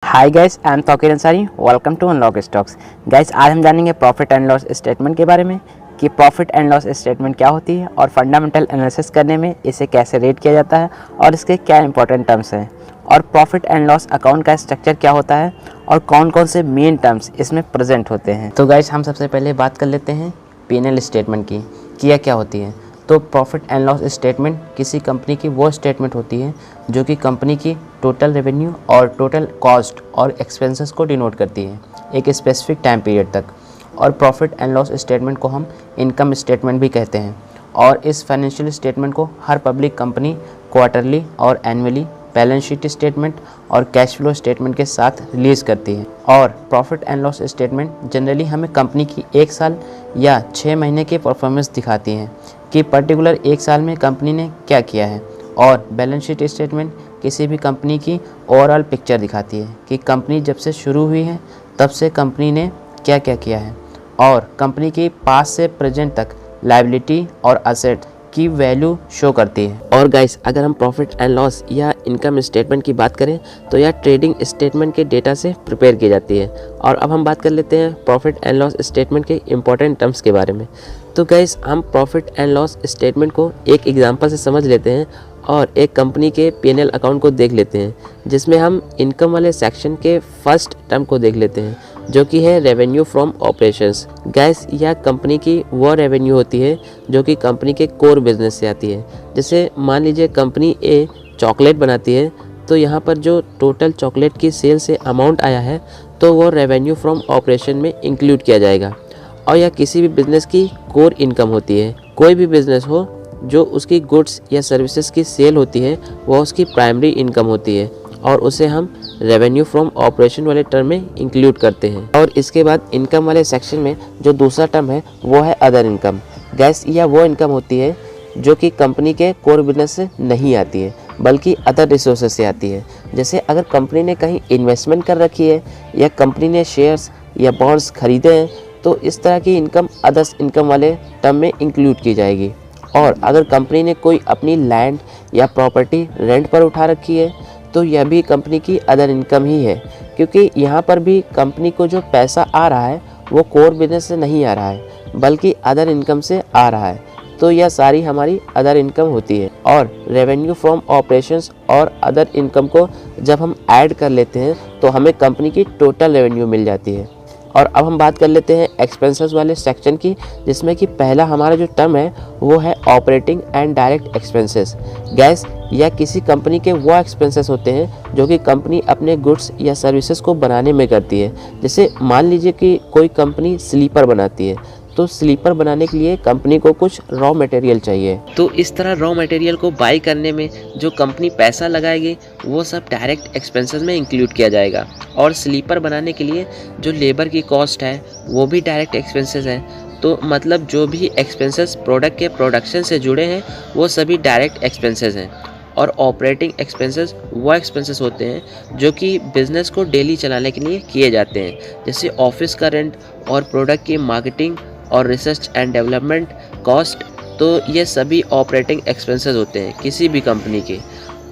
Hi guys, I am Tauqeer Ansari. Welcome to Unlock Stocks. Guys, आज हम जानेंगे प्रॉफिट एंड लॉस स्टेटमेंट के बारे में कि प्रॉफिट एंड लॉस स्टेटमेंट क्या होती है और फंडामेंटल एनालिसिस करने में इसे कैसे रेट किया जाता है और इसके क्या इंपॉर्टेंट टर्म्स हैं और प्रॉफिट एंड लॉस अकाउंट का स्ट्रक्चर क्या होता है और कौन कौन से मेन टर्म्स इसमें प्रेजेंट होते हैं। तो गाइस, हम सबसे पहले बात कर लेते हैं P&L स्टेटमेंट की कि यह क्या होती है। तो प्रॉफिट एंड लॉस स्टेटमेंट किसी कंपनी की वो स्टेटमेंट होती है जो कि कंपनी की टोटल रेवेन्यू और टोटल कॉस्ट और एक्सपेंसेस को डिनोट करती है एक स्पेसिफिक टाइम पीरियड तक। और प्रॉफिट एंड लॉस स्टेटमेंट को हम इनकम स्टेटमेंट भी कहते हैं। और इस फाइनेंशियल स्टेटमेंट को हर पब्लिक कंपनी क्वार्टरली और एनुअली बैलेंस शीट स्टेटमेंट और कैश फ्लो स्टेटमेंट के साथ रिलीज़ करती है। और profit and loss statement generally हमें कंपनी की 1 साल या 6 महीने की परफॉर्मेंस दिखाती हैं कि पर्टिकुलर 1 साल में कंपनी ने क्या किया है। और बैलेंस शीट स्टेटमेंट किसी भी कंपनी की ओवरऑल पिक्चर दिखाती है कि कंपनी जब से शुरू हुई है तब से कंपनी ने क्या क्या किया है और कंपनी की पास्ट से प्रेजेंट तक लायबिलिटी और असेट की वैल्यू शो करती है। और गाइस, अगर हम प्रॉफिट एंड लॉस या इनकम स्टेटमेंट की बात करें तो यह ट्रेडिंग स्टेटमेंट के डेटा से प्रिपेयर की जाती है। और अब हम बात कर लेते हैं प्रॉफिट एंड लॉस स्टेटमेंट के इंपॉर्टेंट टर्म्स के बारे में। तो गाइस, हम प्रॉफिट एंड लॉस स्टेटमेंट को एक एग्जांपल से समझ लेते हैं और एक कंपनी के P&L अकाउंट को देख लेते हैं, जिसमें हम इनकम वाले सेक्शन के फर्स्ट टर्म को देख लेते हैं जो कि है रेवेन्यू फ्रॉम ऑपरेशंस। गैस, यह कंपनी की वो रेवेन्यू होती है जो कि कंपनी के कोर बिजनेस से आती है। जैसे मान लीजिए कंपनी ए चॉकलेट बनाती है, तो यहाँ पर जो टोटल चॉकलेट की सेल से अमाउंट आया है तो वो रेवेन्यू फ्रॉम ऑपरेशन में इंक्लूड किया जाएगा। और यह किसी भी बिज़नेस की कोर इनकम होती है। कोई भी बिज़नेस हो जो उसकी गुड्स या सर्विसेज की सेल होती है वह उसकी प्राइमरी इनकम होती है और उसे हम रेवेन्यू फ्रॉम ऑपरेशन वाले टर्म में इंक्लूड करते हैं। और इसके बाद इनकम वाले सेक्शन में जो दूसरा टर्म है वो है अदर इनकम। गैस, यह वो इनकम होती है जो कि कंपनी के कोर बिजनेस से नहीं आती है बल्कि अदर रिसोर्सेज से आती है। जैसे अगर कंपनी ने कहीं इन्वेस्टमेंट कर रखी है या कंपनी ने शेयर्स या बॉन्ड्स खरीदे हैं तो इस तरह की इनकम अदर्स इनकम वाले टर्म में इंक्लूड की जाएगी। और अगर कंपनी ने कोई अपनी लैंड या प्रॉपर्टी रेंट पर उठा रखी है तो यह भी कंपनी की अदर इनकम ही है, क्योंकि यहाँ पर भी कंपनी को जो पैसा आ रहा है वो कोर बिजनेस से नहीं आ रहा है बल्कि अदर इनकम से आ रहा है। तो यह सारी हमारी अदर इनकम होती है। और रेवेन्यू फ्रॉम ऑपरेशंस और अदर इनकम को जब हम ऐड कर लेते हैं तो हमें कंपनी की टोटल रेवेन्यू मिल जाती है। और अब हम बात कर लेते हैं एक्सपेंसेस वाले सेक्शन की, जिसमें कि पहला हमारा जो टर्म है वो है operating and direct expenses. Gas, या किसी कंपनी के वो एक्सपेंसेस होते हैं जो कि कंपनी अपने गुड्स या सर्विसेज को बनाने में करती है। जैसे मान लीजिए कि कोई कंपनी स्लीपर बनाती है तो स्लीपर बनाने के लिए कंपनी को कुछ रॉ मटेरियल चाहिए। तो इस तरह रॉ मटेरियल को बाई करने में जो कंपनी पैसा लगाएगी वो सब डायरेक्ट एक्सपेंसेस में इंक्लूड किया जाएगा। और स्लीपर बनाने के लिए जो लेबर की कॉस्ट है वो भी डायरेक्ट एक्सपेंसेस है। तो मतलब जो भी एक्सपेंसेस प्रोडक्ट के प्रोडक्शन से जुड़े हैं वो सभी डायरेक्ट एक्सपेंसेस हैं। और ऑपरेटिंग एक्सपेंसेस वो एक्सपेंसेस होते हैं जो कि बिज़नेस को डेली चलाने के लिए किए जाते हैं, जैसे ऑफिस का रेंट और प्रोडक्ट की मार्केटिंग और रिसर्च एंड डेवलपमेंट कॉस्ट। तो ये सभी ऑपरेटिंग एक्सपेंसेस होते हैं किसी भी कंपनी के।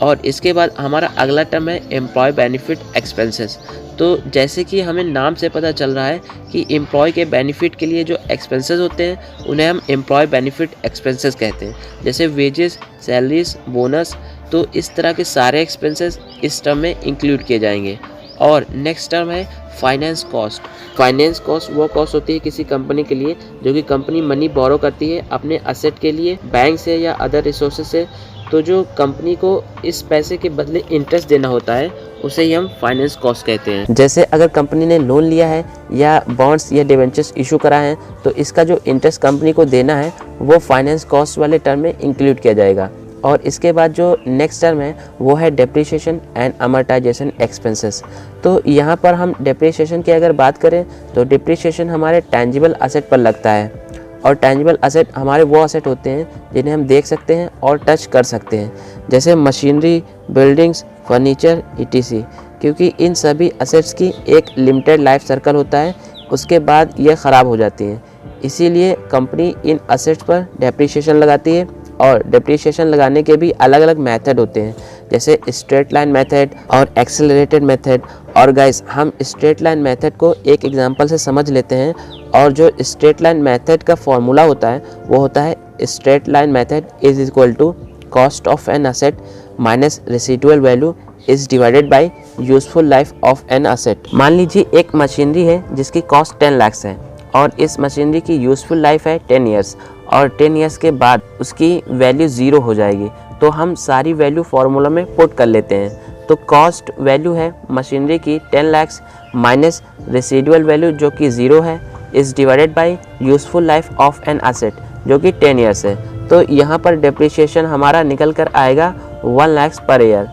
और इसके बाद हमारा अगला टर्म है एम्प्लॉय बेनिफिट एक्सपेंसेस। तो जैसे कि हमें नाम से पता चल रहा है कि एम्प्लॉय के बेनिफिट के लिए जो एक्सपेंसेस होते हैं उन्हें हम एम्प्लॉय बेनिफिट एक्सपेंसेस कहते हैं, जैसे वेजेस, सैलरीज, बोनस। तो इस तरह के सारे एक्सपेंसेस इस टर्म में इंक्लूड किए जाएंगे। और नेक्स्ट टर्म है फाइनेंस कॉस्ट। फाइनेंस कॉस्ट वो कॉस्ट होती है किसी कंपनी के लिए जो कि कंपनी मनी बोरो करती है अपने असेट के लिए बैंक से या अदर रिसोर्सेज से। तो जो कंपनी को इस पैसे के बदले इंटरेस्ट देना होता है उसे ही हम फाइनेंस कॉस्ट कहते हैं। जैसे अगर कंपनी ने लोन लिया है या बॉन्ड्स या डिवेंचर्स इशू करा है तो इसका जो इंटरेस्ट कंपनी को देना है वो फाइनेंस कॉस्ट वाले टर्म में इंक्लूड किया जाएगा। और इसके बाद जो नेक्स्ट टर्म है वो है डेप्रिसिएशन एंड अमोर्टाइजेशन एक्सपेंसेस। तो यहाँ पर हम डेप्रिसिएशन की अगर बात करें तो डेप्रिसिएशन हमारे टैंजिबल असेट पर लगता है। और टैंजिबल असेट हमारे वो असेट होते हैं जिन्हें हम देख सकते हैं और टच कर सकते हैं, जैसे मशीनरी, बिल्डिंग्स, फर्नीचर, etc। क्योंकि इन सभी असेट्स की एक लिमिटेड लाइफ सर्कल होता है, उसके बाद ये ख़राब हो जाती हैं। इसीलिए कंपनी इन असेट्स पर डेप्रिसिएशन लगाती है। और डेप्रिसिएशन लगाने के भी अलग अलग मेथड होते हैं, जैसे स्ट्रेट लाइन मेथड और एक्सेलरेटेड मेथड। और गाइस हम स्ट्रेट लाइन मेथड को एक एग्जांपल से समझ लेते हैं। और जो स्ट्रेट लाइन मेथड का फॉर्मूला होता है वो होता है straight line method is equal to cost of an asset minus residual value is divided by useful life of an asset. मान लीजिए एक मशीनरी है जिसकी कॉस्ट 10 लाख है और इस मशीनरी की यूजफुल लाइफ है 10 ईयर्स और 10 ईयर्स के बाद उसकी वैल्यू 0 हो जाएगी। तो हम सारी वैल्यू फार्मूला में पुट कर लेते हैं। तो कॉस्ट वैल्यू है मशीनरी की 10 लाख माइनस रेसिडुअल वैल्यू जो कि 0 है is divided by useful life of an asset जो कि 10 ईयर्स है। तो यहाँ पर डिप्रिसिएशन हमारा निकल कर आएगा 1 लाख पर ईयर,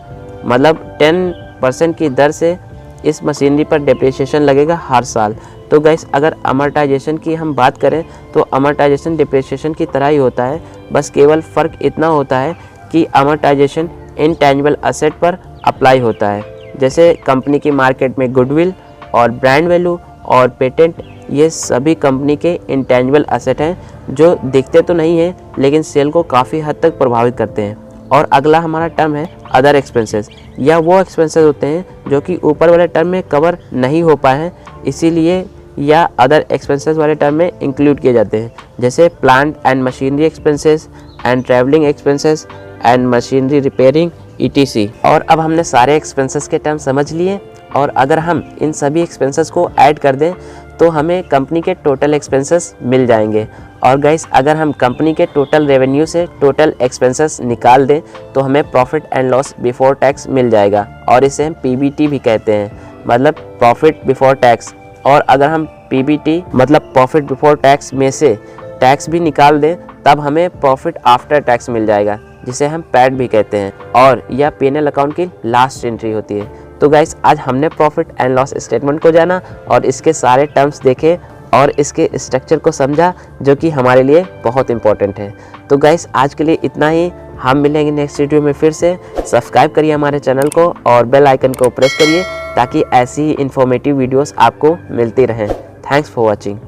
मतलब 10% की दर से इस मशीनरी पर डिप्रिसिएशन लगेगा हर साल। तो गाइस अगर अमर्टाइजेशन की हम बात करें तो अमर्टाइजेशन डिप्रिसिएशन की तरह ही होता है, बस केवल फ़र्क इतना होता है कि अमर्टाइजेशन इनटैंजिबल असेट पर अप्लाई होता है। जैसे कंपनी की मार्केट में गुडविल और ब्रांड वैल्यू और पेटेंट, ये सभी कंपनी के इनटैंजिबल असेट हैं जो दिखते तो नहीं हैं लेकिन सेल को काफ़ी हद तक प्रभावित करते हैं। और अगला हमारा टर्म है अदर एक्सपेंसेस, या वो एक्सपेंसेस होते हैं जो कि ऊपर वाले टर्म में कवर नहीं हो पाए हैं, इसीलिए या अदर एक्सपेंसेस वाले टर्म में इंक्लूड किए जाते हैं। जैसे plant and machinery expenses and travelling expenses and machinery repairing ETC। और अब हमने सारे एक्सपेंसेस के टर्म समझ लिए और अगर हम इन सभी एक्सपेंसेस को ऐड कर दें तो हमें कंपनी के टोटल एक्सपेंसेस मिल जाएंगे। और गाइस अगर हम कंपनी के टोटल रेवेन्यू से टोटल एक्सपेंसेस निकाल दें तो हमें profit and loss before tax मिल जाएगा और इसे हम PBT भी कहते हैं, मतलब प्रॉफिट बिफोर टैक्स। और अगर हम PBT मतलब प्रॉफिट बिफोर टैक्स में से टैक्स भी निकाल दें तब हमें प्रॉफिट आफ्टर टैक्स मिल जाएगा, जिसे हम पैट भी कहते हैं, और यह P&L अकाउंट की लास्ट एंट्री होती है। तो गाइस आज हमने प्रॉफिट एंड लॉस स्टेटमेंट को जाना और इसके सारे टर्म्स देखे और इसके स्ट्रक्चर को समझा, जो कि हमारे लिए बहुत इंपॉर्टेंट है। तो गाइस आज के लिए इतना ही, हम मिलेंगे नेक्स्ट वीडियो में फिर से। सब्सक्राइब करिए हमारे चैनल को और बेल आइकन को प्रेस करिए ताकि ऐसी ही इंफॉर्मेटिव वीडियोस आपको मिलती रहें। Thanks for watching.